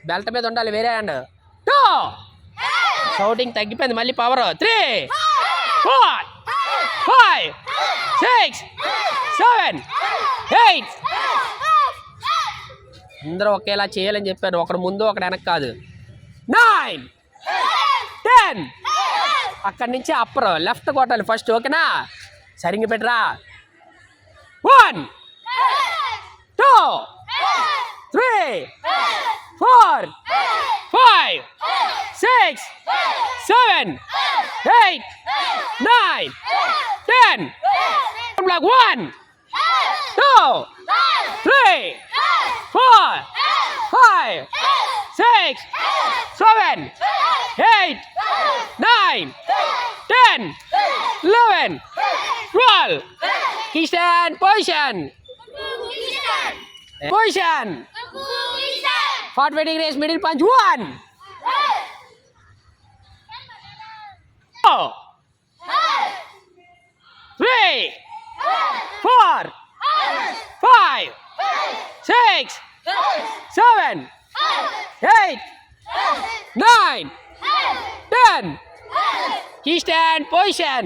Belt మీద ఉండాలి వేరే హ్యాండ్. 2 షౌటింగ్ తగ్గిపోయింది, మళ్ళీ పవర్. 3 4 5 6 7 8 అందరూ ఒకేలా చేయాలని చెప్పారు, ఒకడు ముందు ఒకడు వెనక్కి కాదు. 9 10 అక్కడి నుంచి అప్పర్ లెఫ్ట్ కొట్టాలి ఫస్ట్, ఓకేనా? సరిగ్గా పెట్టరా. 1 2 3 4 5 6 7 8 9 10 block 1 2 3 4 5 6 7 8 9 10 11 12 key stand position 45 degrees middle punch. 1 2 3 4 5 6 7 8 9 10 key stand position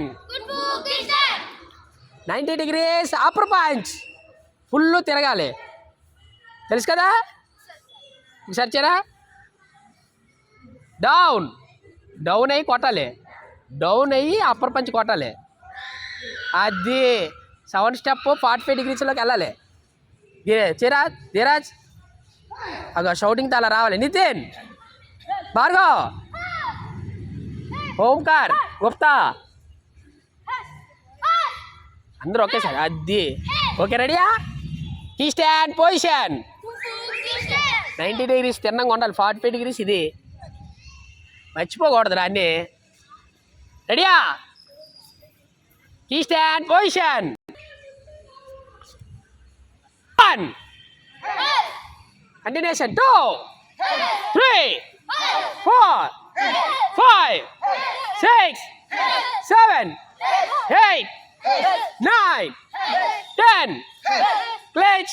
90 degrees upper punch. Full తిరగాలి, తెలుసు కదా? ఒకసారి చేరా. డౌన్ అయ్యి కొట్టాలి, డౌన్ అయ్యి అప్పర్ పంచ్ కొట్టాలి. అది 7 స్టెప్ 45 degreesలోకి వెళ్ళాలి. చేరా ధీరాజ్, అగో షౌటింగ్తో అలా రావాలి. నితిన్, భార్గవ్, ఓంకార్, గుప్తా అందరూ ఒకేసారి. అది ఓకే, రెడీయా? కీ స్టాండ్ పొజిషన్ 90 degrees తిన్నంగా ఉండాలి, 45 degrees ఇది మర్చిపోకూడదురా అన్నీ. రెడీయా? కీ స్టాండ్ పొజిషన్ 1 కంటిన్యూషన్ 2 3 4 5 6 7 8 9 10 clutch